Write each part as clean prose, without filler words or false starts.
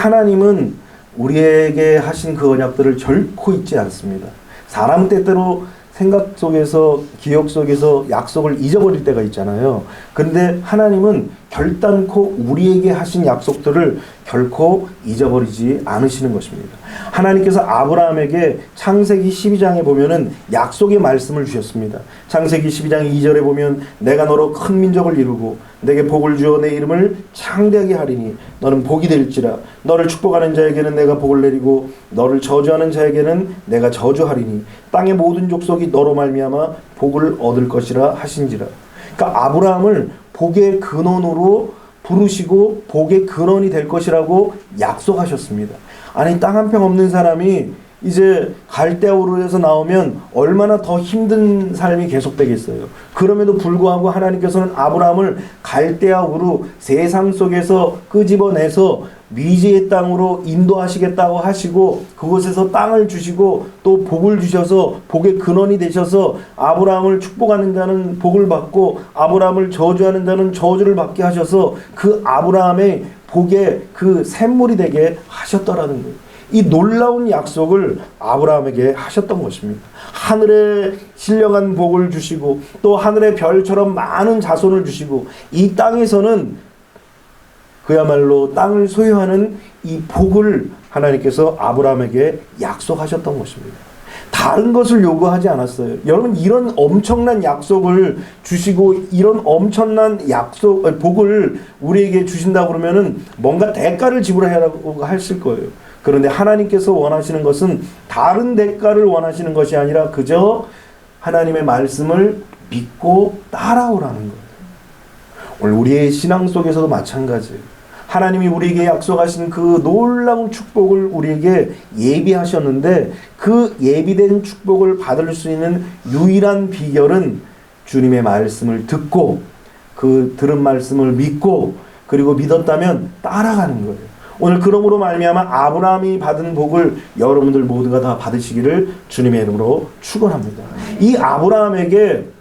하나님은 우리에게 하신 그 언약들을 결코 잊지 않습니다. 사람 때때로 생각 속에서, 기억 속에서 약속을 잊어버릴 때가 있잖아요. 그런데 하나님은 결단코 우리에게 하신 약속들을 결코 잊어버리지 않으시는 것입니다. 하나님께서 아브라함에게 창세기 12장에 보면은 약속의 말씀을 주셨습니다. 창세기 12장 2절에 보면 내가 너로 큰 민족을 이루고 내게 복을 주어 내 이름을 창대하게 하리니 너는 복이 될지라. 너를 축복하는 자에게는 내가 복을 내리고 너를 저주하는 자에게는 내가 저주하리니 땅의 모든 족속이 너로 말미암아 복을 얻을 것이라 하신지라. 그러니까 아브라함을 복의 근원으로 부르시고 복의 근원이 될 것이라고 약속하셨습니다. 아니, 땅 한 평 없는 사람이 이제 갈대아우르에서 나오면 얼마나 더 힘든 삶이 계속되겠어요. 그럼에도 불구하고 하나님께서는 아브라함을 갈대아우르 세상 속에서 끄집어내서 미지의 땅으로 인도하시겠다고 하시고 그곳에서 땅을 주시고 또 복을 주셔서 복의 근원이 되셔서 아브라함을 축복하는 자는 복을 받고 아브라함을 저주하는 자는 저주를 받게 하셔서 그 아브라함의 복의 그 샘물이 되게 하셨더라는 거예요. 이 놀라운 약속을 아브라함에게 하셨던 것입니다. 하늘에 신령한 복을 주시고 또 하늘의 별처럼 많은 자손을 주시고 이 땅에서는 그야말로 땅을 소유하는 이 복을 하나님께서 아브라함에게 약속하셨던 것입니다. 다른 것을 요구하지 않았어요. 여러분, 이런 엄청난 약속을 주시고 이런 엄청난 복을 우리에게 주신다고 그러면은 뭔가 대가를 지불하라고 하실 거예요. 그런데 하나님께서 원하시는 것은 다른 대가를 원하시는 것이 아니라 그저 하나님의 말씀을 믿고 따라오라는 거예요. 오늘 우리의 신앙 속에서도 마찬가지예요. 하나님이 우리에게 약속하신 그 놀라운 축복을 우리에게 예비하셨는데 그 예비된 축복을 받을 수 있는 유일한 비결은 주님의 말씀을 듣고 그 들은 말씀을 믿고 그리고 믿었다면 따라가는 거예요. 오늘 그러므로 말미암아 아브라함이 받은 복을 여러분들 모두가 다 받으시기를 주님의 이름으로 축원합니다. 이 아브라함에게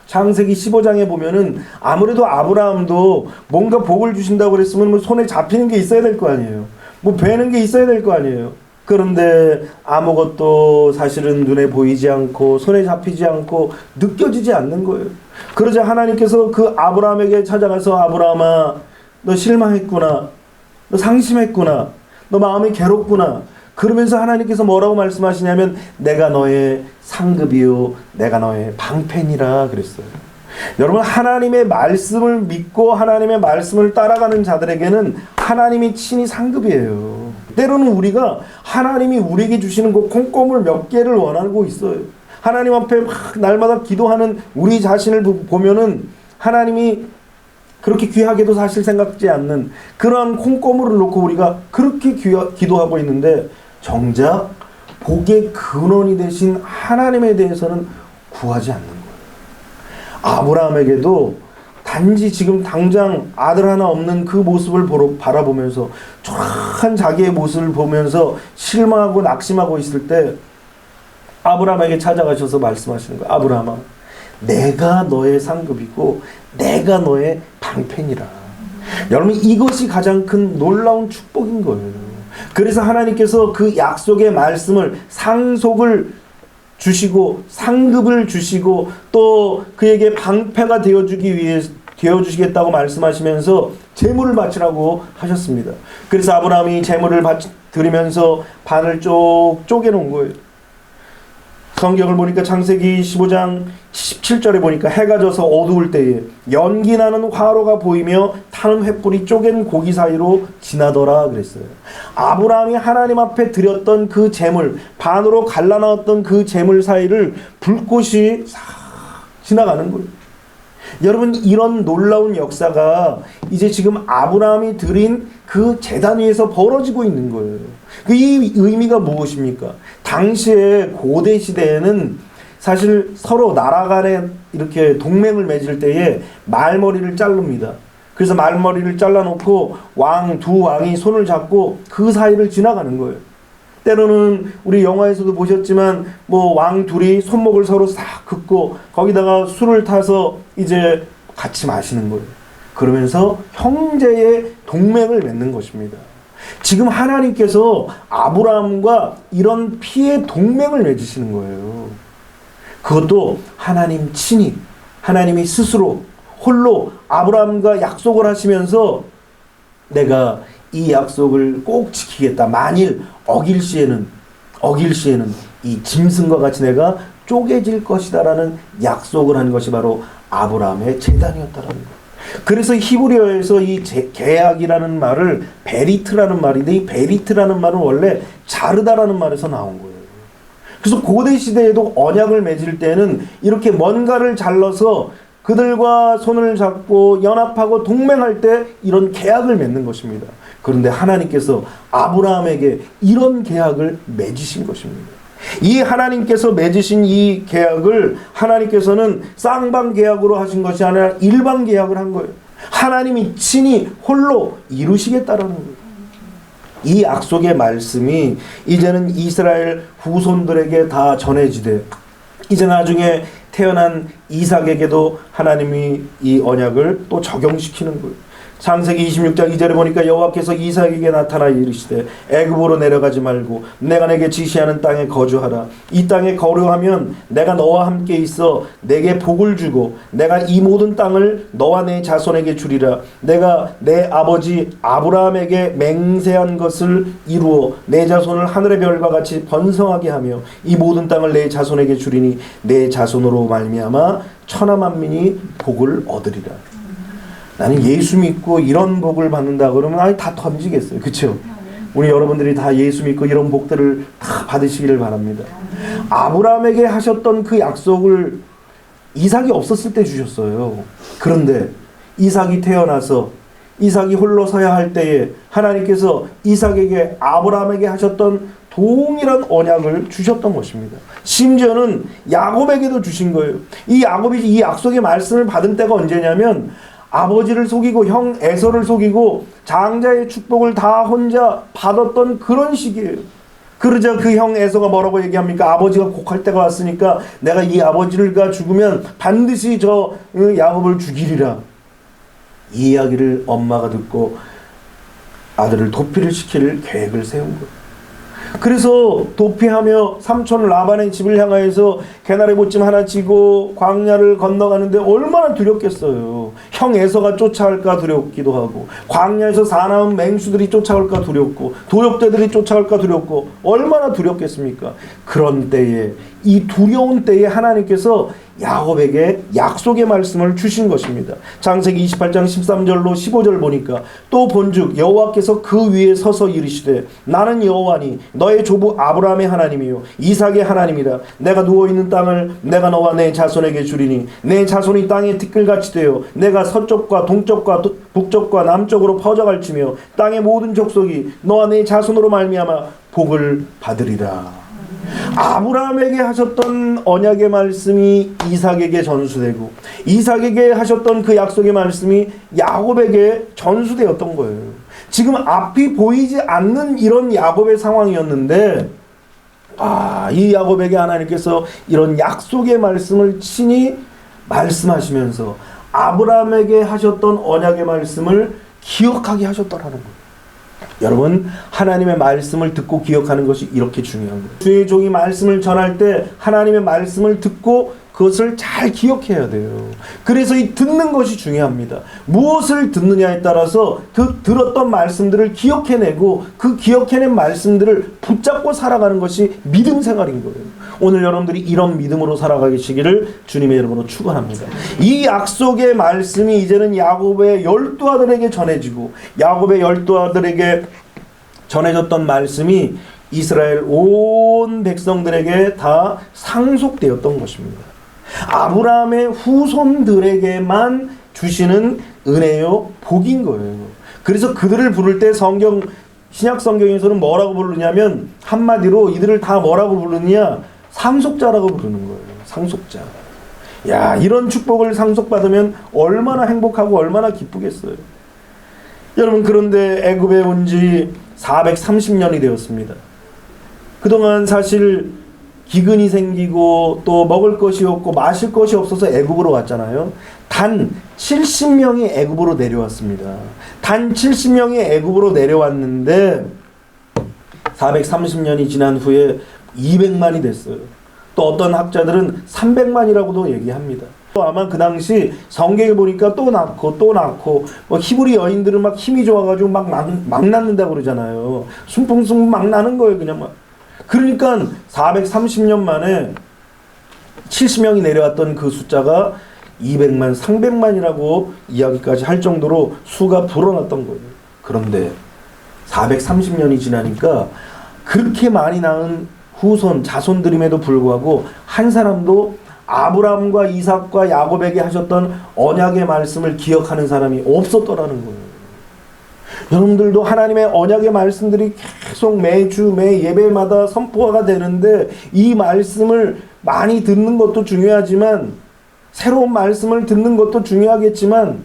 창세기 15장에 보면은 아무래도 아브라함도 뭔가 복을 주신다고 그랬으면 뭐 손에 잡히는 게 있어야 될 거 아니에요. 뭐 베는 게 있어야 될 거 아니에요. 그런데 아무것도 사실은 눈에 보이지 않고 손에 잡히지 않고 느껴지지 않는 거예요. 그러자 하나님께서 그 아브라함에게 찾아가서 아브라함아, 너 실망했구나. 너 상심했구나. 너 마음이 괴롭구나. 그러면서 하나님께서 뭐라고 말씀하시냐면 내가 너의 상급이요 내가 너의 방패니라 그랬어요. 여러분, 하나님의 말씀을 믿고 하나님의 말씀을 따라가는 자들에게는 하나님이 친히 상급이에요. 때로는 우리가 하나님이 우리에게 주시는 그 콩고물 몇 개를 원하고 있어요. 하나님 앞에 막 날마다 기도하는 우리 자신을 보면은 하나님이 그렇게 귀하게도 사실 생각지 않는 그러한 콩고물을 놓고 우리가 그렇게 기도하고 있는데 정작 복의 근원이 되신 하나님에 대해서는 구하지 않는 거예요. 아브라함에게도 단지 지금 당장 아들 하나 없는 그 모습을 바라보면서 초라한 자기의 모습을 보면서 실망하고 낙심하고 있을 때 아브라함에게 찾아가셔서 말씀하시는 거예요. 아브라함아, 내가 너의 상급이고 내가 너의 방패니라. 여러분, 이것이 가장 큰 놀라운 축복인 거예요. 그래서 하나님께서 그 약속의 말씀을 상속을 주시고 상급을 주시고 또 그에게 방패가 되어주시겠다고 말씀하시면서 제물을 바치라고 하셨습니다. 그래서 아브라함이 제물을 드리면서 반을 쪼개놓은 거예요. 성경을 보니까 창세기 15장 17절에 보니까 해가 져서 어두울 때에 연기 나는 화로가 보이며 타는 횃불이 쪼갠 고기 사이로 지나더라 그랬어요. 아브라함이 하나님 앞에 드렸던 그 제물, 반으로 갈라놨던 그 제물 사이를 불꽃이 싹 지나가는 거예요. 여러분, 이런 놀라운 역사가 이제 지금 아브라함이 드린 그 제단 위에서 벌어지고 있는 거예요. 이 의미가 무엇입니까? 당시에 고대 시대에는 사실 서로 나라 간에 이렇게 동맹을 맺을 때에 말머리를 자릅니다. 그래서 말머리를 잘라놓고 두 왕이 손을 잡고 그 사이를 지나가는 거예요. 때로는 우리 영화에서도 보셨지만 뭐 왕 둘이 손목을 서로 싹 긋고 거기다가 술을 타서 이제 같이 마시는 거예요. 그러면서 형제의 동맹을 맺는 것입니다. 지금 하나님께서 아브라함과 이런 피의 동맹을 맺으시는 거예요. 그것도 하나님 친히, 하나님이 스스로 홀로 아브라함과 약속을 하시면서 내가 이 약속을 꼭 지키겠다. 만일 어길 시에는 이 짐승과 같이 내가 쪼개질 것이다라는 약속을 한 것이 바로 아브라함의 제단이었다라는 거예요. 그래서 히브리어에서 이 계약이라는 말을 베리트라는 말인데, 이 베리트라는 말은 원래 자르다라는 말에서 나온 거예요. 그래서 고대 시대에도 언약을 맺을 때는 이렇게 뭔가를 잘라서 그들과 손을 잡고 연합하고 동맹할 때 이런 계약을 맺는 것입니다. 그런데 하나님께서 아브라함에게 이런 계약을 맺으신 것입니다. 이 하나님께서 맺으신 이 계약을 하나님께서는 쌍방 계약으로 하신 것이 아니라 일방 계약을 한 거예요. 하나님이 친히 홀로 이루시겠다라는 거예요. 이 약속의 말씀이 이제는 이스라엘 후손들에게 다 전해지되, 이제 나중에 태어난 이삭에게도 하나님이 이 언약을 또 적용시키는 거예요. 창세기 26장 2절에 보니까 여호와께서 이삭에게 나타나 이르시되 애굽으로 내려가지 말고 내가 내게 지시하는 땅에 거주하라. 이 땅에 거류하면 내가 너와 함께 있어 내게 복을 주고 내가 이 모든 땅을 너와 내 자손에게 주리라. 내가 내 아버지 아브라함에게 맹세한 것을 이루어 내 자손을 하늘의 별과 같이 번성하게 하며 이 모든 땅을 내 자손에게 주리니 내 자손으로 말미암아 천하 만민이 복을 얻으리라. 나는 예수 믿고 이런 복을 받는다 그러면 아니 다 던지겠어요. 그렇죠? 우리 여러분들이 다 예수 믿고 이런 복들을 다 받으시기를 바랍니다. 아브라함에게 하셨던 그 약속을 이삭이 없었을 때 주셨어요. 그런데 이삭이 태어나서 이삭이 홀로 서야 할 때에 하나님께서 이삭에게 아브라함에게 하셨던 동일한 언약을 주셨던 것입니다. 심지어는 야곱에게도 주신 거예요. 이 야곱이 이 약속의 말씀을 받은 때가 언제냐면 아버지를 속이고 형 에서를 속이고 장자의 축복을 다 혼자 받았던 그런 시기예요. 그러자 그 형 에서가 뭐라고 얘기합니까? 아버지가 곡할 때가 왔으니까 내가 이 아버지가 죽으면 반드시 저 야곱을 죽이리라. 이 이야기를 엄마가 듣고 아들을 도피를 시킬 계획을 세운 거예요. 그래서 도피하며 삼촌 라반의 집을 향하여서 개나리 보찜 하나 지고 광야를 건너가는데 얼마나 두렵겠어요. 형 에서가 쫓아갈까 두렵기도 하고, 광야에서 사나운 맹수들이 쫓아올까 두렵고, 도역대들이 쫓아올까 두렵고, 얼마나 두렵겠습니까? 그런 때에, 이 두려운 때에 하나님께서 야곱에게 약속의 말씀을 주신 것입니다. 창세기 28장 13절로 15절 보니까 또 본즉 여호와께서 그 위에 서서 이르시되 나는 여호와니 너의 조부 아브라함의 하나님이요 이삭의 하나님이라. 내가 누워있는 땅을 내가 너와 내 자손에게 주리니 내 자손이 땅의 티끌같이 되어 내가 서쪽과 동쪽과 북쪽과 남쪽으로 퍼져갈지며 땅의 모든 족속이 너와 내 자손으로 말미암아 복을 받으리라. 아브라함에게 하셨던 언약의 말씀이 이삭에게 전수되고 이삭에게 하셨던 그 약속의 말씀이 야곱에게 전수되었던 거예요. 지금 앞이 보이지 않는 이런 야곱의 상황이었는데 이 야곱에게 하나님께서 이런 약속의 말씀을 친히 말씀하시면서 아브라함에게 하셨던 언약의 말씀을 기억하게 하셨더라는 거예요. 여러분, 하나님의 말씀을 듣고 기억하는 것이 이렇게 중요한 거예요. 주의 종이 말씀을 전할 때 하나님의 말씀을 듣고 그것을 잘 기억해야 돼요. 그래서 이 듣는 것이 중요합니다. 무엇을 듣느냐에 따라서 들었던 말씀들을 기억해내고 그 기억해낸 말씀들을 붙잡고 살아가는 것이 믿음 생활인 거예요. 오늘 여러분들이 이런 믿음으로 살아가시기를 주님의 이름으로 축원합니다. 이 약속의 말씀이 이제는 야곱의 12아들에게 전해지고 야곱의 12아들에게 전해졌던 말씀이 이스라엘 온 백성들에게 다 상속되었던 것입니다. 아브라함의 후손들에게만 주시는 은혜요 복인 거예요. 그래서 그들을 부를 때 신약 성경에서는 뭐라고 부르냐면 한마디로 이들을 다 뭐라고 부르느냐 상속자라고 부르는 거예요. 상속자. 야, 이런 축복을 상속받으면 얼마나 행복하고 얼마나 기쁘겠어요. 여러분, 그런데 애굽에 온 지 430년이 되었습니다. 그동안 사실 기근이 생기고 또 먹을 것이 없고 마실 것이 없어서 애굽으로 왔잖아요. 단 70명이 애굽으로 내려왔습니다. 단 70명이 애굽으로 내려왔는데 430년이 지난 후에 200만이 됐어요. 또 어떤 학자들은 300만이라고도 얘기합니다. 또 아마 그 당시 성경에 보니까 또 낳고 또 낳고 뭐 히브리 여인들은 막 힘이 좋아가지고 막 낳는다고 그러잖아요. 순풍순풍 막 나는 거예요. 그냥 막. 그러니까 430년 만에 70명이 내려왔던 그 숫자가 200만, 300만이라고 이야기까지 할 정도로 수가 불어났던 거예요. 그런데 430년이 지나니까 그렇게 많이 낳은 후손, 자손들임에도 불구하고 한 사람도 아브라함과 이삭과 야곱에게 하셨던 언약의 말씀을 기억하는 사람이 없었더라는 거예요. 여러분들도 하나님의 언약의 말씀들이 계속 매주 매 예배마다 선포가 되는데 이 말씀을 많이 듣는 것도 중요하지만 새로운 말씀을 듣는 것도 중요하겠지만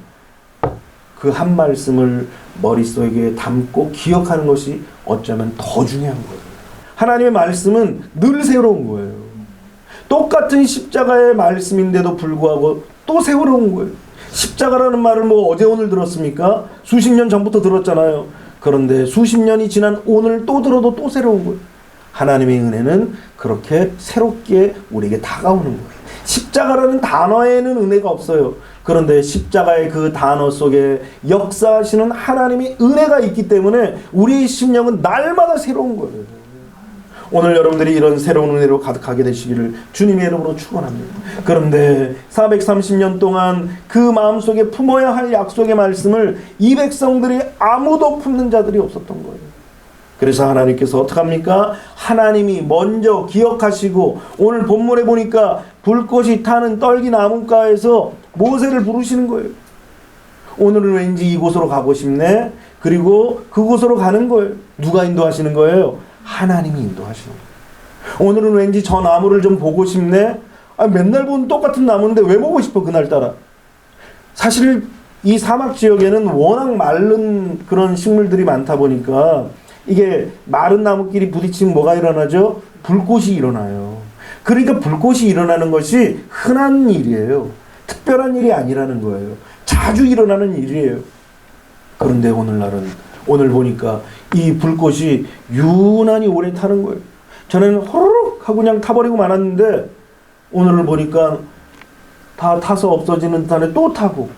그 한 말씀을 머릿속에 담고 기억하는 것이 어쩌면 더 중요한 거예요. 하나님의 말씀은 늘 새로운 거예요. 똑같은 십자가의 말씀인데도 불구하고 또 새로운 거예요. 십자가라는 말을 뭐 어제 오늘 들었습니까? 수십 년 전부터 들었잖아요. 그런데 수십 년이 지난 오늘 또 들어도 또 새로운 거예요. 하나님의 은혜는 그렇게 새롭게 우리에게 다가오는 거예요. 십자가라는 단어에는 은혜가 없어요. 그런데 십자가의 그 단어 속에 역사하시는 하나님의 은혜가 있기 때문에 우리의 심령은 날마다 새로운 거예요. 오늘 여러분들이 이런 새로운 은혜로 가득하게 되시기를 주님의 이름으로 축원합니다. 그런데 430년 동안 그 마음속에 품어야 할 약속의 말씀을 이 백성들이 아무도 품는 자들이 없었던 거예요. 그래서 하나님께서 어떡합니까? 하나님이 먼저 기억하시고 오늘 본문에 보니까 불꽃이 타는 떨기 나무가에서 모세를 부르시는 거예요. 오늘은 왠지 이곳으로 가고 싶네. 그리고 그곳으로 가는 거예요. 누가 인도하시는 거예요? 하나님이 인도하시는 거예요. 오늘은 왠지 저 나무를 좀 보고 싶네. 맨날 보는 똑같은 나무인데 왜 보고 싶어 그날따라. 사실 이 사막 지역에는 워낙 마른 그런 식물들이 많다 보니까 이게 마른 나무끼리 부딪히면 뭐가 일어나죠? 불꽃이 일어나요. 그러니까 불꽃이 일어나는 것이 흔한 일이에요. 특별한 일이 아니라는 거예요. 자주 일어나는 일이에요. 그런데 오늘 보니까 이 불꽃이 유난히 오래 타는 거예요. 전에는 호로록 하고 그냥 타버리고 말았는데 오늘을 보니까 다 타서 없어지는 듯한데 또 타고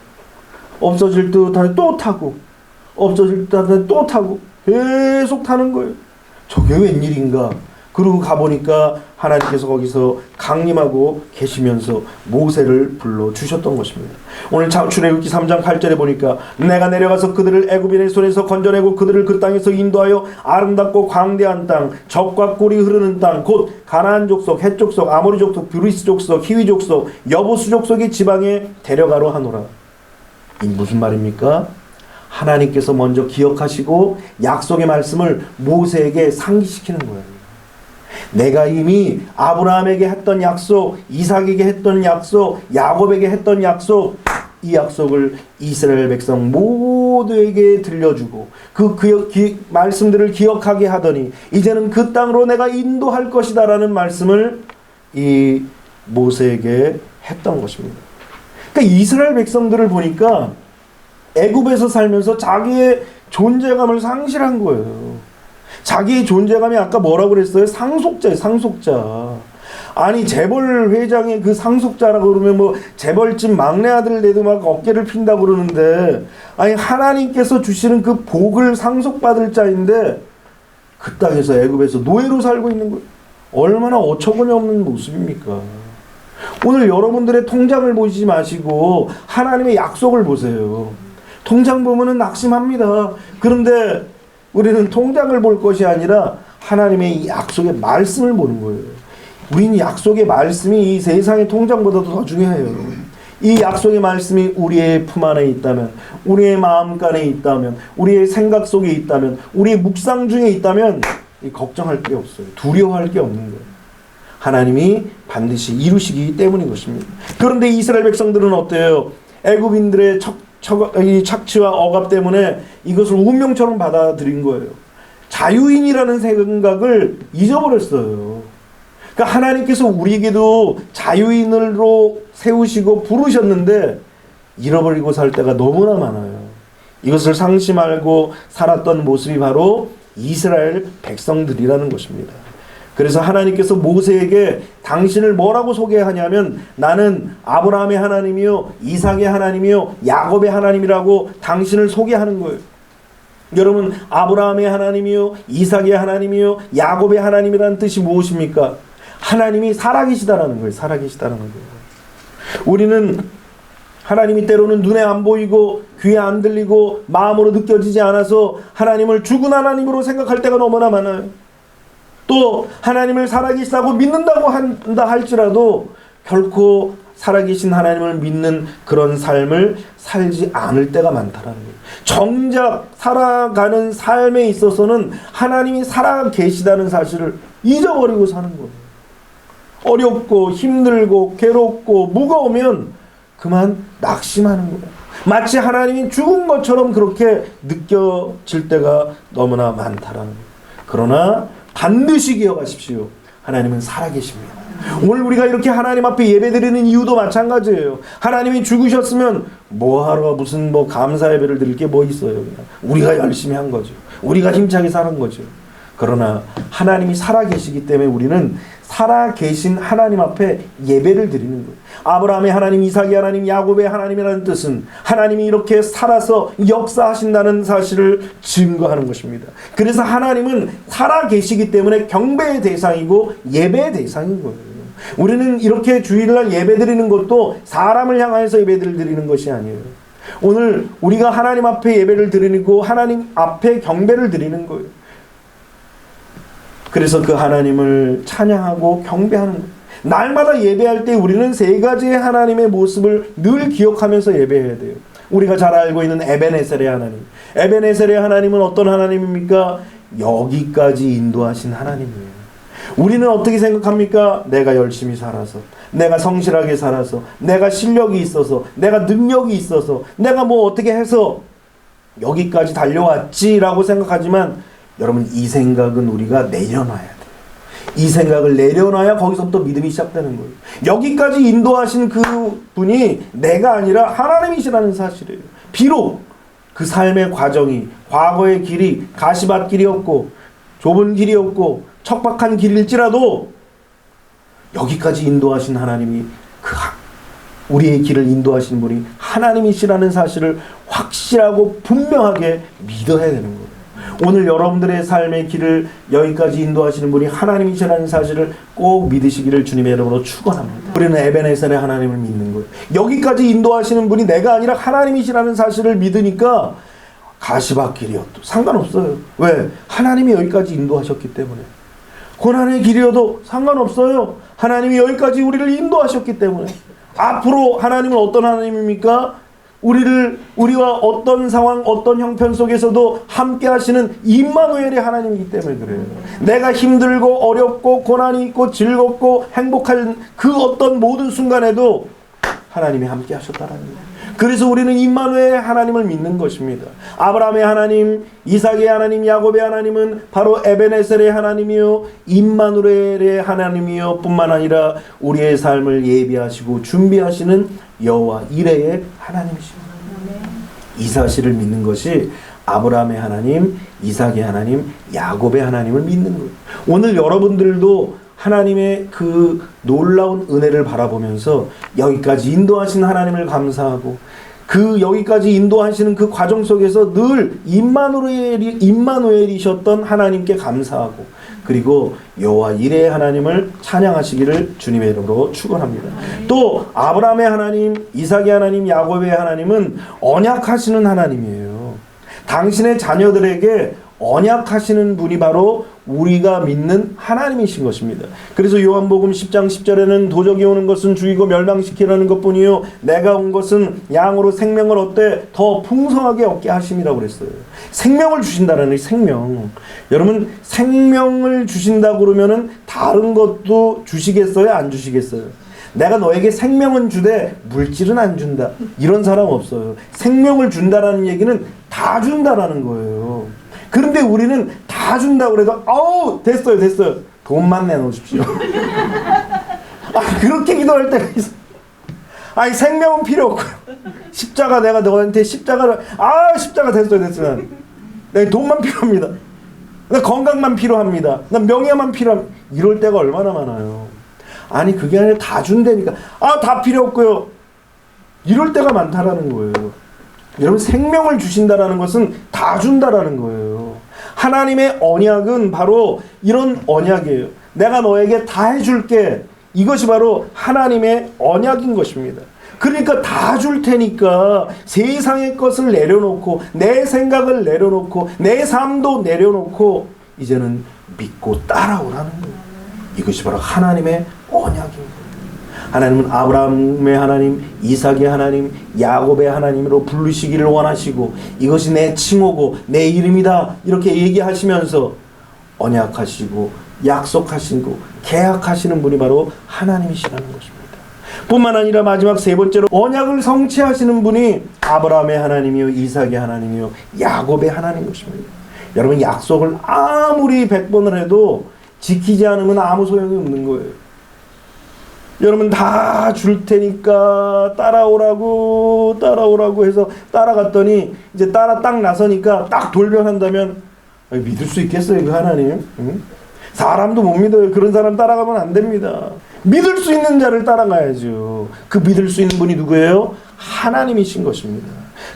없어질 듯한데 또 타고 없어질 듯한데 또 타고 계속 타는 거예요. 저게 웬일인가? 그러고 가보니까 하나님께서 거기서 강림하고 계시면서 모세를 불러주셨던 것입니다. 오늘 출애굽기 3장 8절에 보니까 내가 내려가서 그들을 애굽인의 손에서 건져내고 그들을 그 땅에서 인도하여 아름답고 광대한 땅, 젖과 꿀이 흐르는 땅, 곧 가나안 족속, 헷 족속, 아모리 족속, 브리스 족속, 히위 족속, 여부수 족속의 지방에 데려가로 하노라. 이 무슨 말입니까? 하나님께서 먼저 기억하시고 약속의 말씀을 모세에게 상기시키는 거예요. 내가 이미 아브라함에게 했던 약속, 이삭에게 했던 약속, 야곱에게 했던 약속, 이 약속을 이스라엘 백성 모두에게 들려주고 그 말씀들을 기억하게 하더니 이제는 그 땅으로 내가 인도할 것이다 라는 말씀을 이 모세에게 했던 것입니다. 그러니까 이스라엘 백성들을 보니까 애굽에서 살면서 자기의 존재감을 상실한 거예요. 자기의 존재감이 아까 뭐라고 그랬어요? 상속자예요, 상속자. 아니, 재벌 회장의 그 상속자라고 그러면 뭐 재벌집 막내 아들 돼도 막 어깨를 핀다고 그러는데, 아니, 하나님께서 주시는 그 복을 상속받을 자인데 그 땅에서 애굽에서 노예로 살고 있는 거예요. 얼마나 어처구니 없는 모습입니까? 오늘 여러분들의 통장을 보시지 마시고 하나님의 약속을 보세요. 통장 보면은 낙심합니다. 그런데 우리는 통장을 볼 것이 아니라 하나님의 이 약속의 말씀을 보는 거예요. 우리는 약속의 말씀이 이 세상의 통장보다도 더 중요해요. 이 약속의 말씀이 우리의 품 안에 있다면, 우리의 마음간에 있다면, 우리의 생각 속에 있다면, 우리의 묵상 중에 있다면 걱정할 게 없어요. 두려워할 게 없는 거예요. 하나님이 반드시 이루시기 때문인 것입니다. 그런데 이스라엘 백성들은 어때요? 애굽인들의 이 착취와 억압 때문에 이것을 운명처럼 받아들인 거예요. 자유인이라는 생각을 잊어버렸어요. 그러니까 하나님께서 우리에게도 자유인으로 세우시고 부르셨는데 잃어버리고 살 때가 너무나 많아요. 이것을 상심하고 살았던 모습이 바로 이스라엘 백성들이라는 것입니다. 그래서 하나님께서 모세에게 당신을 뭐라고 소개하냐면 나는 아브라함의 하나님이요 이삭의 하나님이요 야곱의 하나님이라고 당신을 소개하는 거예요. 여러분, 아브라함의 하나님이요 이삭의 하나님이요 야곱의 하나님이라는 뜻이 무엇입니까? 하나님이 살아계시다라는 거예요. 살아계시다라는 거예요. 우리는 하나님이 때로는 눈에 안 보이고 귀에 안 들리고 마음으로 느껴지지 않아서 하나님을 죽은 하나님으로 생각할 때가 너무나 많아요. 또 하나님을 살아계시다고 믿는다고 한다 할지라도 결코 살아계신 하나님을 믿는 그런 삶을 살지 않을 때가 많다라는 거예요. 정작 살아가는 삶에 있어서는 하나님이 살아계시다는 사실을 잊어버리고 사는 거예요. 어렵고 힘들고 괴롭고 무거우면 그만 낙심하는 거예요. 마치 하나님이 죽은 것처럼 그렇게 느껴질 때가 너무나 많다라는 거예요. 그러나 반드시 기억하십시오. 하나님은 살아계십니다. 오늘 우리가 이렇게 하나님 앞에 예배드리는 이유도 마찬가지예요. 하나님이 죽으셨으면 뭐하러 무슨 감사 예배를 드릴 게 뭐 있어요. 그냥 우리가 열심히 한 거죠. 우리가 힘차게 사는 거죠. 그러나 하나님이 살아계시기 때문에 우리는 살아계신 하나님 앞에 예배를 드리는 거예요. 아브라함의 하나님, 이삭의 하나님, 야곱의 하나님이라는 뜻은 하나님이 이렇게 살아서 역사하신다는 사실을 증거하는 것입니다. 그래서 하나님은 살아계시기 때문에 경배의 대상이고 예배의 대상인 거예요. 우리는 이렇게 주일날 예배 드리는 것도 사람을 향해서 예배를 드리는 것이 아니에요. 오늘 우리가 하나님 앞에 예배를 드리고 하나님 앞에 경배를 드리는 거예요. 그래서 그 하나님을 찬양하고 경배하는 거예요. 날마다 예배할 때 우리는 세 가지의 하나님의 모습을 늘 기억하면서 예배해야 돼요. 우리가 잘 알고 있는 에벤에셀의 하나님. 에벤에셀의 하나님은 어떤 하나님입니까? 여기까지 인도하신 하나님이에요. 우리는 어떻게 생각합니까? 내가 열심히 살아서, 내가 성실하게 살아서, 내가 실력이 있어서, 내가 능력이 있어서, 내가 어떻게 해서 여기까지 달려왔지라고 생각하지만 여러분, 이 생각은 우리가 내려놔야 돼요. 이 생각을 내려놔야 거기서부터 믿음이 시작되는 거예요. 여기까지 인도하신 그 분이 내가 아니라 하나님이시라는 사실이에요. 비록 그 삶의 과정이 과거의 길이 가시밭길이었고 좁은 길이었고 척박한 길일지라도 여기까지 인도하신 하나님이 우리의 길을 인도하신 분이 하나님이시라는 사실을 확실하고 분명하게 믿어야 되는 거예요. 오늘 여러분들의 삶의 길을 여기까지 인도하시는 분이 하나님이시라는 사실을 꼭 믿으시기를 주님의 이름으로 축원합니다. 우리는 에벤에셀의 하나님을 믿는 거예요. 여기까지 인도하시는 분이 내가 아니라 하나님이시라는 사실을 믿으니까 가시밭길이어도 상관없어요. 왜? 하나님이 여기까지 인도하셨기 때문에. 고난의 길이어도 상관없어요. 하나님이 여기까지 우리를 인도하셨기 때문에. 앞으로 하나님은 어떤 하나님입니까? 우리와 어떤 상황, 어떤 형편 속에서도 함께 하시는 임마누엘의 하나님이기 때문에 그래요. 내가 힘들고 어렵고 고난이 있고 즐겁고 행복한 그 어떤 모든 순간에도 하나님이 함께 하셨다라는 거예요. 그래서 우리는 임마누엘의 하나님을 믿는 것입니다. 아브라함의 하나님, 이삭의 하나님, 야곱의 하나님은 바로 에벤에셀의 하나님이요 임마누엘의 하나님이요 뿐만 아니라 우리의 삶을 예비하시고 준비하시는 여호와 이레의 하나님이십니다. 이 사실을 믿는 것이 아브라함의 하나님, 이삭의 하나님, 야곱의 하나님을 믿는 거예요. 오늘 여러분들도 하나님의 그 놀라운 은혜를 바라보면서 여기까지 인도하신 하나님을 감사하고 그 여기까지 인도하시는 그 과정 속에서 늘 임마누엘이셨던 하나님께 감사하고 그리고 여호와 이레의 하나님을 찬양하시기를 주님의 이름으로 축원합니다. 또 아브라함의 하나님, 이삭의 하나님, 야곱의 하나님은 언약하시는 하나님이에요. 당신의 자녀들에게 언약하시는 분이 바로 우리가 믿는 하나님이신 것입니다. 그래서 요한복음 10장 10절에는 도적이 오는 것은 죽이고 멸망시키려는 것뿐이요 내가 온 것은 양으로 생명을 얻되 더 풍성하게 얻게 하심이라고 그랬어요. 생명을 주신다는 생명. 여러분, 생명을 주신다고 그러면은 다른 것도 주시겠어요? 안 주시겠어요? 내가 너에게 생명은 주되 물질은 안 준다. 이런 사람 없어요. 생명을 준다라는 얘기는 다 준다라는 거예요. 그런데 우리는 다 준다고 그래도 됐어요. 돈만 내놓으십시오. 그렇게 기도할 때가 있어. 아니 생명은 필요 없고 십자가 내가 너한테 십자가를 십자가 됐어요. 내 돈만 필요합니다. 나 건강만 필요합니다. 나 명예만 필요합니다. 이럴 때가 얼마나 많아요. 아니 그게 아니라 다 준다니까. 다 필요 없고요. 이럴 때가 많다라는 거예요. 여러분 생명을 주신다라는 것은 다 준다라는 거예요. 하나님의 언약은 바로 이런 언약이에요. 내가 너에게 다 해줄게. 이것이 바로 하나님의 언약인 것입니다. 그러니까 다 줄 테니까 세상의 것을 내려놓고 내 생각을 내려놓고 내 삶도 내려놓고 이제는 믿고 따라오라는 거예요. 이것이 바로 하나님의 언약입니다. 하나님은 아브라함의 하나님, 이삭의 하나님, 야곱의 하나님으로 부르시기를 원하시고 이것이 내 칭호고 내 이름이다 이렇게 얘기하시면서 언약하시고 약속하시고 계약하시는 분이 바로 하나님이시라는 것입니다. 뿐만 아니라 마지막 세 번째로 언약을 성취하시는 분이 아브라함의 하나님이요 이삭의 하나님이요 야곱의 하나님인 것입니다. 여러분 약속을 아무리 100번을 해도 지키지 않으면 아무 소용이 없는 거예요. 여러분 다 줄 테니까 따라오라고 해서 따라갔더니 이제 따라 딱 나서니까 딱 돌변한다면 믿을 수 있겠어요 그 하나님? 응? 사람도 못 믿어요. 그런 사람 따라가면 안 됩니다. 믿을 수 있는 자를 따라가야죠. 그 믿을 수 있는 분이 누구예요? 하나님이신 것입니다.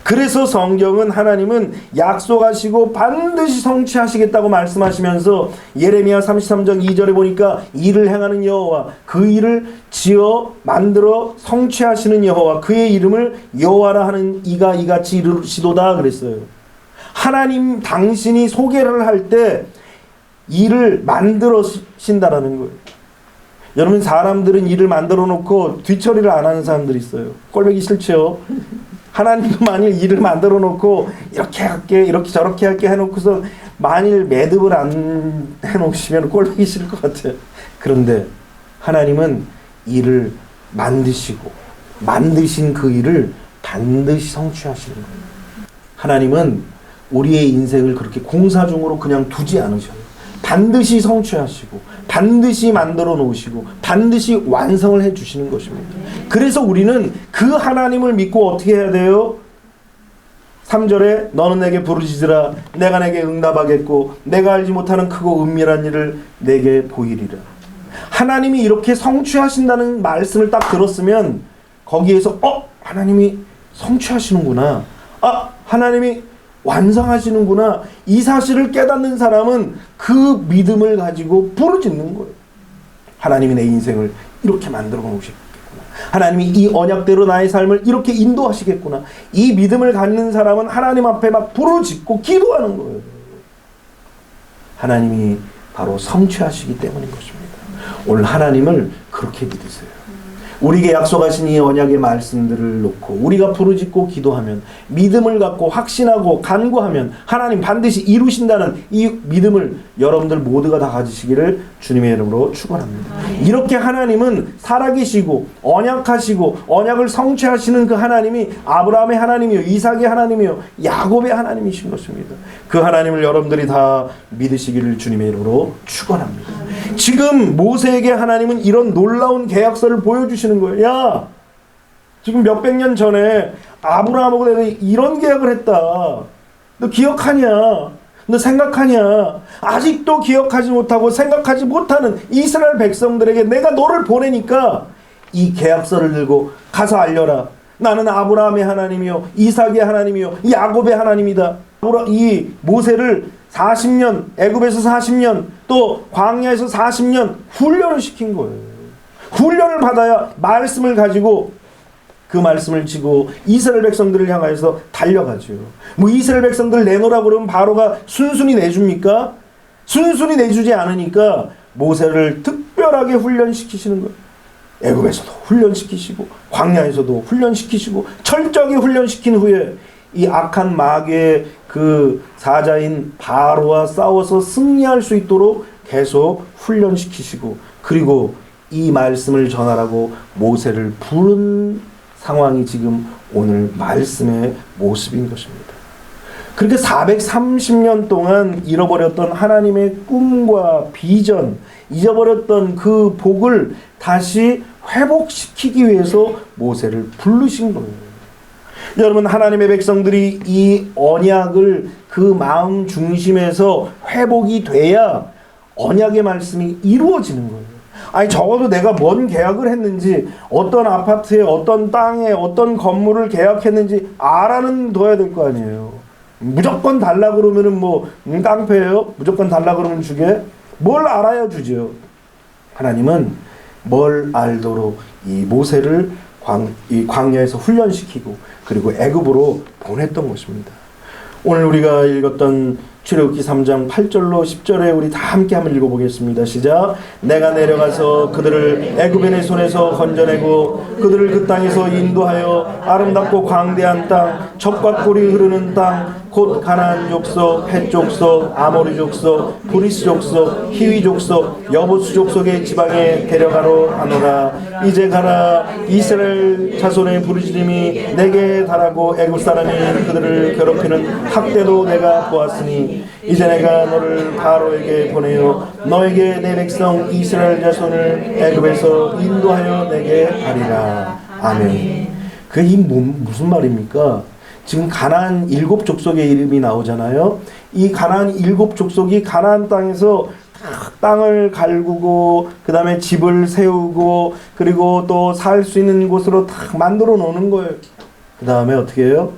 그래서 성경은 하나님은 약속하시고 반드시 성취하시겠다고 말씀하시면서 예레미야 33장 2절에 보니까 일을 행하는 여호와 그 일을 지어 만들어 성취하시는 여호와 그의 이름을 여호와라 하는 이가 이같이 이르시도다 그랬어요. 하나님 당신이 소개를 할 때 일을 만들어신다라는 거예요. 여러분 사람들은 일을 만들어 놓고 뒤처리를 안 하는 사람들이 있어요. 꼴보기 싫죠. 하나님도 만일 일을 만들어 놓고 이렇게 할게 이렇게 저렇게 할게 해놓고서 만일 매듭을 안 해놓으시면 꼴보기 싫을 것 같아요. 그런데 하나님은 일을 만드시고 만드신 그 일을 반드시 성취하시는 거예요. 하나님은 우리의 인생을 그렇게 공사중으로 그냥 두지 않으셔요. 반드시 성취하시고 반드시 만들어 놓으시고 반드시 완성을 해 주시는 것입니다. 그래서 우리는 그 하나님을 믿고 어떻게 해야 돼요? 3절에 너는 내게 부르짖으라 내가 내게 응답하겠고 내가 알지 못하는 크고 은밀한 일을 내게 보이리라. 하나님이 이렇게 성취하신다는 말씀을 딱 들었으면 거기에서 하나님이 성취하시는구나. 하나님이 완성하시는구나. 이 사실을 깨닫는 사람은 그 믿음을 가지고 부르짖는 거예요. 하나님이 내 인생을 이렇게 만들어 놓으시겠구나. 하나님이 이 언약대로 나의 삶을 이렇게 인도하시겠구나. 이 믿음을 갖는 사람은 하나님 앞에 막 부르짖고 기도하는 거예요. 하나님이 바로 성취하시기 때문인 것입니다. 오늘 하나님을 그렇게 믿으세요. 우리에게 약속하신 이 언약의 말씀들을 놓고 우리가 부르짖고 기도하면 믿음을 갖고 확신하고 간구하면 하나님 반드시 이루신다는 이 믿음을 여러분들 모두가 다 가지시기를 주님의 이름으로 축원합니다. 이렇게 하나님은 살아계시고 언약하시고 언약을 성취하시는 그 하나님이 아브라함의 하나님이요 이삭의 하나님이요 야곱의 하나님이신 것입니다. 그 하나님을 여러분들이 다 믿으시기를 주님의 이름으로 축원합니다. 지금 모세에게 하나님은 이런 놀라운 계약서를 보여주시는 거예요. 야, 지금 몇백 년 전에 아브라함하고 내가 이런 계약을 했다. 너 기억하냐? 너 생각하냐? 아직도 기억하지 못하고 생각하지 못하는 이스라엘 백성들에게 내가 너를 보내니까 이 계약서를 들고 가서 알려라. 나는 아브라함의 하나님이요 이삭의 하나님이요 야곱의 하나님이다. 이 모세를 40년 애굽에서 40년 또 광야에서 40년 훈련을 시킨 거예요. 훈련을 받아야 말씀을 가지고 그 말씀을 지고 이스라엘 백성들을 향하여서 달려가죠. 뭐 이스라엘 백성들 내놓으라고 그러면 바로가 순순히 내줍니까? 순순히 내주지 않으니까 모세를 특별하게 훈련시키시는 거예요. 애굽에서도 훈련시키시고 광야에서도 훈련시키시고 철저하게 훈련시킨 후에 이 악한 마귀의 그 사자인 바로와 싸워서 승리할 수 있도록 계속 훈련시키시고 그리고 이 말씀을 전하라고 모세를 부른 상황이 지금 오늘 말씀의 모습인 것입니다. 그렇게 430년 동안 잃어버렸던 하나님의 꿈과 비전, 잊어버렸던 그 복을 다시 회복시키기 위해서 모세를 부르신 거예요. 여러분, 하나님의 백성들이 이 언약을 그 마음 중심에서 회복이 돼야 언약의 말씀이 이루어지는 거예요. 아니, 적어도 내가 뭔 계약을 했는지, 어떤 아파트에, 어떤 땅에, 어떤 건물을 계약했는지 알아는 둬야 될 거 아니에요. 무조건 달라 그러면은 뭐 깡패예요? 무조건 달라 그러면 주게? 뭘 알아야 주죠. 하나님은 뭘 알도록 이 모세를 이 광야에서 훈련시키고 그리고 애굽으로 보냈던 것입니다. 오늘 우리가 읽었던 출애굽기 3장 8절로 10절에 우리 다 함께 한번 읽어보겠습니다. 시작. 내가 내려가서 그들을 애굽인의 손에서 건져내고 그들을 그 땅에서 인도하여 아름답고 광대한 땅, 젖과 꿀이 흐르는 땅, 곧 가나안 족속, 헷 족속, 아모리 족속, 브리스 족속, 히위 족속, 여부스 족속의 지방에 데려가러 하노라. 이제 가라. 이스라엘 자손의 부르짖음이 내게 달하고 애굽 사람이 그들을 괴롭히는 학대도 내가 보았으니 이제 내가 너를 바로에게 보내어 너에게 내 백성 이스라엘 자손을 애굽에서 인도하여 내게 하리라. 아멘. 그게 무슨 말입니까? 지금 가나안 7족속의 이름이 나오잖아요. 이 가나안 7족속이 가나안 땅에서 땅을 갈구고 그 다음에 집을 세우고 그리고 또 살 수 있는 곳으로 딱 만들어 놓는 거예요. 그 다음에 어떻게 해요?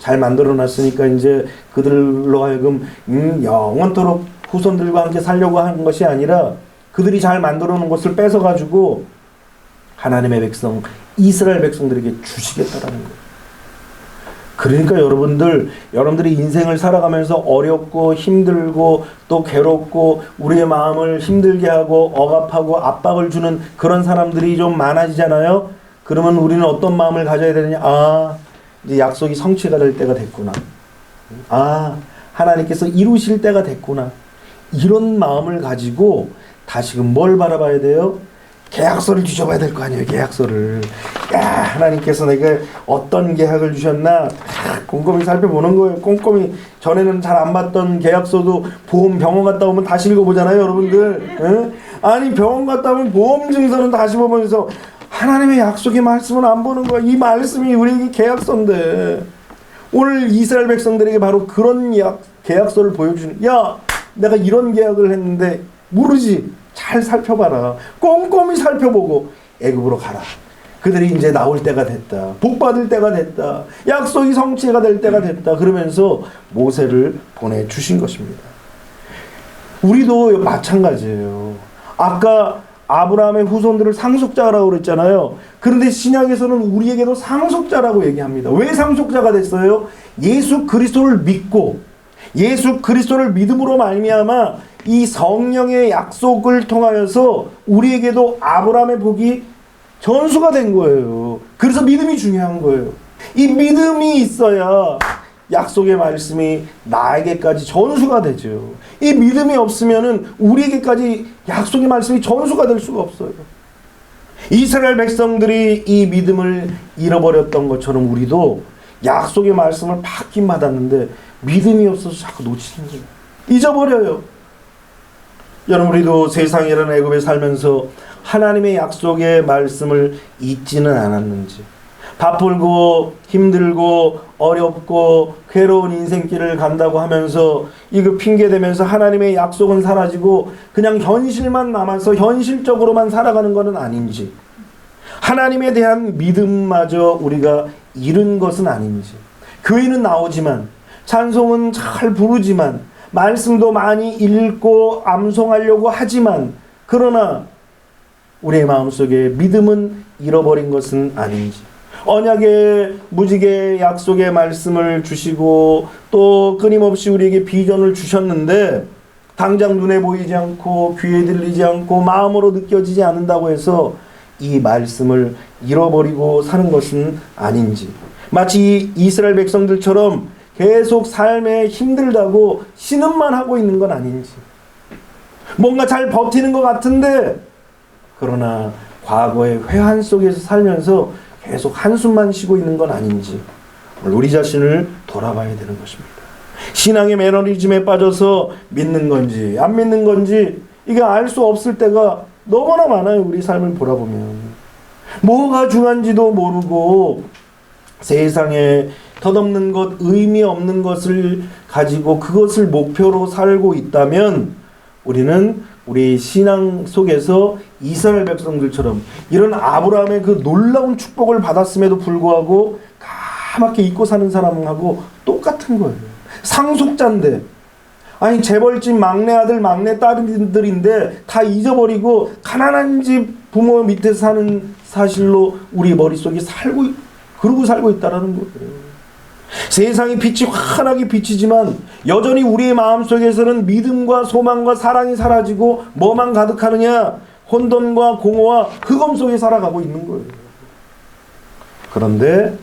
잘 만들어 놨으니까 이제 그들로 하여금 영원토록 후손들과 함께 살려고 하는 것이 아니라 그들이 잘 만들어 놓은 것을 뺏어 가지고 하나님의 백성 이스라엘 백성들에게 주시겠다라는 거예요. 그러니까 여러분들이 인생을 살아가면서 어렵고 힘들고 또 괴롭고 우리의 마음을 힘들게 하고 억압하고 압박을 주는 그런 사람들이 좀 많아지잖아요. 그러면 우리는 어떤 마음을 가져야 되느냐? 아, 이제 약속이 성취가 될 때가 됐구나. 아, 하나님께서 이루실 때가 됐구나. 이런 마음을 가지고 다시금 뭘 바라봐야 돼요? 계약서를 뒤져봐야 될 거 아니에요. 계약서를. 야, 하나님께서 내게 어떤 계약을 주셨나 꼼꼼히 살펴보는 거예요. 꼼꼼히. 전에는 잘 안 봤던 계약서도 보험 병원 갔다 오면 다시 읽어보잖아요, 여러분들. 응? 아니, 병원 갔다 오면 보험 증서는 다시 보면서 하나님의 약속의 말씀은 안 보는 거야. 이 말씀이 우리에게 계약서인데 오늘 이스라엘 백성들에게 바로 그런 계약서를 보여주는. 야, 내가 이런 계약을 했는데 모르지. 잘 살펴봐라. 꼼꼼히 살펴보고 애굽으로 가라. 그들이 이제 나올 때가 됐다. 복 받을 때가 됐다. 약속이 성취가 될 때가 됐다. 그러면서 모세를 보내주신 것입니다. 우리도 마찬가지예요. 아까 아브라함의 후손들을 상속자라고 그랬잖아요. 그런데 신약에서는 우리에게도 상속자라고 얘기합니다. 왜 상속자가 됐어요? 예수 그리스도를 믿고 예수 그리스도를 믿음으로 말미암아 이 성령의 약속을 통하여서 우리에게도 아브라함의 복이 전수가 된 거예요. 그래서 믿음이 중요한 거예요. 이 믿음이 있어야 약속의 말씀이 나에게까지 전수가 되죠. 이 믿음이 없으면은 우리에게까지 약속의 말씀이 전수가 될 수가 없어요. 이스라엘 백성들이 이 믿음을 잃어버렸던 것처럼 우리도 약속의 말씀을 받긴 받았는데 믿음이 없어서 자꾸 놓치는 거예요. 잊어버려요. 여러분, 우리도 세상이라는 애굽에 살면서 하나님의 약속의 말씀을 잊지는 않았는지, 바쁘고 힘들고 어렵고 괴로운 인생길을 간다고 하면서 이거 핑계대면서 하나님의 약속은 사라지고 그냥 현실만 남아서 현실적으로만 살아가는 것은 아닌지, 하나님에 대한 믿음마저 우리가 잃은 것은 아닌지, 교회는 나오지만 찬송은 잘 부르지만 말씀도 많이 읽고 암송하려고 하지만 그러나 우리의 마음속에 믿음은 잃어버린 것은 아닌지, 언약의 무지개 약속의 말씀을 주시고 또 끊임없이 우리에게 비전을 주셨는데 당장 눈에 보이지 않고 귀에 들리지 않고 마음으로 느껴지지 않는다고 해서 이 말씀을 잃어버리고 사는 것은 아닌지, 마치 이스라엘 백성들처럼 계속 삶에 힘들다고 신음만 하고 있는 건 아닌지, 뭔가 잘 버티는 것 같은데 그러나 과거의 회한 속에서 살면서 계속 한숨만 쉬고 있는 건 아닌지 우리 자신을 돌아봐야 되는 것입니다. 신앙의 매너리즘에 빠져서 믿는 건지 안 믿는 건지 이게 알 수 없을 때가 너무나 많아요. 우리 삶을 돌아보면. 뭐가 중요한지도 모르고 세상에 덧없는 것, 의미 없는 것을 가지고 그것을 목표로 살고 있다면 우리는 우리 신앙 속에서 이스라엘 백성들처럼 이런 아브라함의 그 놀라운 축복을 받았음에도 불구하고 까맣게 잊고 사는 사람하고 똑같은 거예요. 상속자인데, 아니 재벌집 막내 아들 막내 딸들인데 다 잊어버리고 가난한 집 부모 밑에 사는 사실로 우리 머릿속에 그러고 살고 있다라는 거예요. 세상의 빛이 환하게 비치지만 여전히 우리의 마음속에서는 믿음과 소망과 사랑이 사라지고 뭐만 가득하느냐? 혼돈과 공허와 흑암 속에 살아가고 있는 거예요. 그런데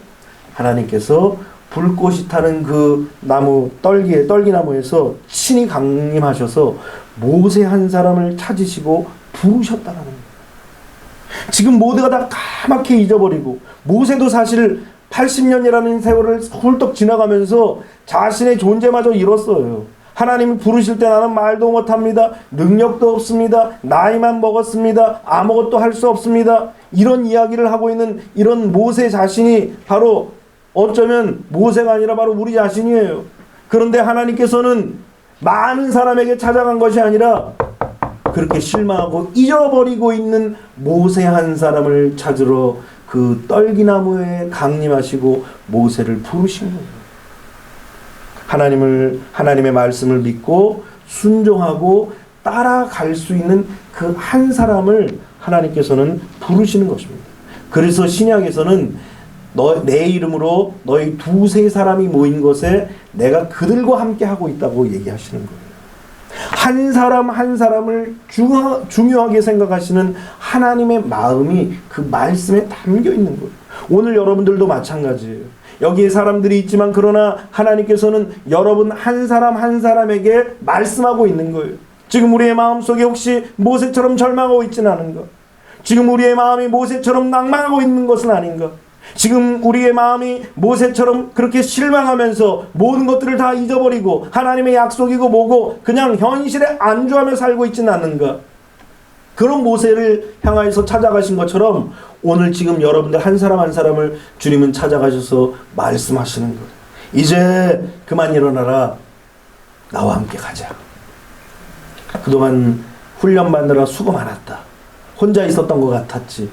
하나님께서 불꽃이 타는 그 나무, 떨기나무에서 친히 강림하셔서 모세 한 사람을 찾으시고 부르셨다라는 거예요. 지금 모두가 다 까맣게 잊어버리고, 모세도 사실 80년이라는 세월을 훌떡 지나가면서 자신의 존재마저 잃었어요. 하나님이 부르실 때 나는 말도 못합니다. 능력도 없습니다. 나이만 먹었습니다. 아무것도 할 수 없습니다. 이런 이야기를 하고 있는 이런 모세 자신이 바로 어쩌면 모세가 아니라 바로 우리 자신이에요. 그런데 하나님께서는 많은 사람에게 찾아간 것이 아니라 그렇게 실망하고 잊어버리고 있는 모세 한 사람을 찾으러 그 떨기나무에 강림하시고 모세를 부르신 거예요. 하나님의 말씀을 믿고 순종하고 따라갈 수 있는 그 한 사람을 하나님께서는 부르시는 것입니다. 그래서 신약에서는 내 이름으로 너희 두세 사람이 모인 것에 내가 그들과 함께 하고 있다고 얘기하시는 거예요. 한 사람 한 사람을 중요하게 생각하시는 하나님의 마음이 그 말씀에 담겨 있는 거예요. 오늘 여러분들도 마찬가지예요. 여기에 사람들이 있지만 그러나 하나님께서는 여러분 한 사람 한 사람에게 말씀하고 있는 거예요. 지금 우리의 마음속에 혹시 모세처럼 절망하고 있지는 않은가? 지금 우리의 마음이 모세처럼 낭망하고 있는 것은 아닌가? 지금 우리의 마음이 모세처럼 그렇게 실망하면서 모든 것들을 다 잊어버리고 하나님의 약속이고 뭐고 그냥 현실에 안주하며 살고 있지는 않는가? 그런 모세를 향하여서 찾아가신 것처럼 오늘 지금 여러분들 한 사람 한 사람을 주님은 찾아가셔서 말씀하시는 거예요. 이제 그만 일어나라. 나와 함께 가자. 그동안 훈련받느라 수고 많았다. 혼자 있었던 것 같았지.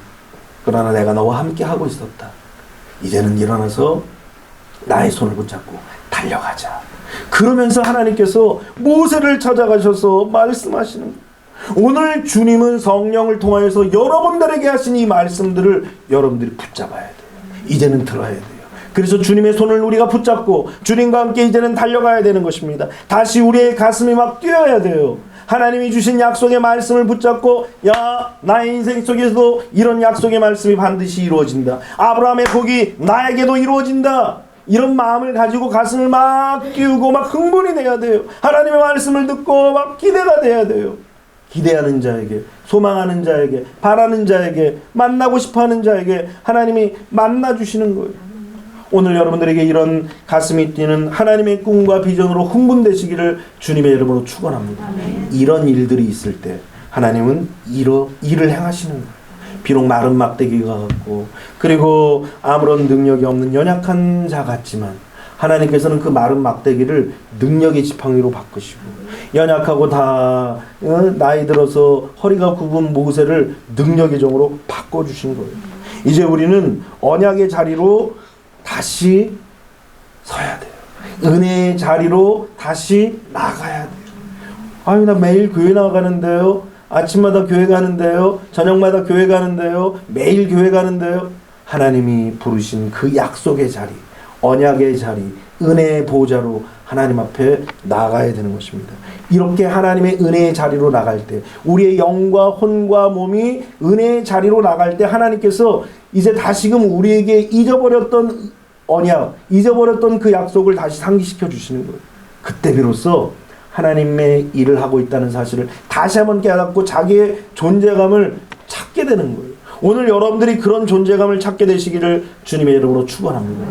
그러나 내가 너와 함께 하고 있었다. 이제는 일어나서 나의 손을 붙잡고 달려가자. 그러면서 하나님께서 모세를 찾아가셔서 말씀하시는 거예요. 오늘 주님은 성령을 통하여서 여러분들에게 하신 이 말씀들을 여러분들이 붙잡아야 돼요. 이제는 들어야 돼요. 그래서 주님의 손을 우리가 붙잡고 주님과 함께 이제는 달려가야 되는 것입니다. 다시 우리의 가슴이 막 뛰어야 돼요. 하나님이 주신 약속의 말씀을 붙잡고 나의 인생 속에서도 이런 약속의 말씀이 반드시 이루어진다. 아브라함의 복이 나에게도 이루어진다. 이런 마음을 가지고 가슴을 막 띄우고 막 흥분이 돼야 돼요. 하나님의 말씀을 듣고 막 기대가 돼야 돼요. 기대하는 자에게, 소망하는 자에게, 바라는 자에게, 만나고 싶어하는 자에게 하나님이 만나주시는 거예요. 오늘 여러분들에게 이런 가슴이 뛰는 하나님의 꿈과 비전으로 흥분되시기를 주님의 이름으로 축원합니다. 이런 일들이 있을 때 하나님은 일을 행하시는 거예요. 비록 마른 막대기가 같고 그리고 아무런 능력이 없는 연약한 자 같지만 하나님께서는 그 마른 막대기를 능력의 지팡이로 바꾸시고 연약하고 다 나이 들어서 허리가 굽은 모세를 능력의 종으로 바꿔주신 거예요. 이제 우리는 언약의 자리로 다시 서야 돼요. 은혜의 자리로 다시 나가야 돼요. 아유, 나 매일 교회 나가는데요. 아침마다 교회 가는데요. 저녁마다 교회 가는데요. 매일 교회 가는데요. 하나님이 부르신 그 약속의 자리, 언약의 자리, 은혜의 보좌로 하나님 앞에 나가야 되는 것입니다. 이렇게 하나님의 은혜의 자리로 나갈 때 우리의 영과 혼과 몸이 은혜의 자리로 나갈 때 하나님께서 이제 다시금 우리에게 잊어버렸던 언약, 잊어버렸던 그 약속을 다시 상기시켜 주시는 거예요. 그때 비로소 하나님의 일을 하고 있다는 사실을 다시 한번 깨닫고 자기의 존재감을 찾게 되는 거예요. 오늘 여러분들이 그런 존재감을 찾게 되시기를 주님의 이름으로 축원합니다.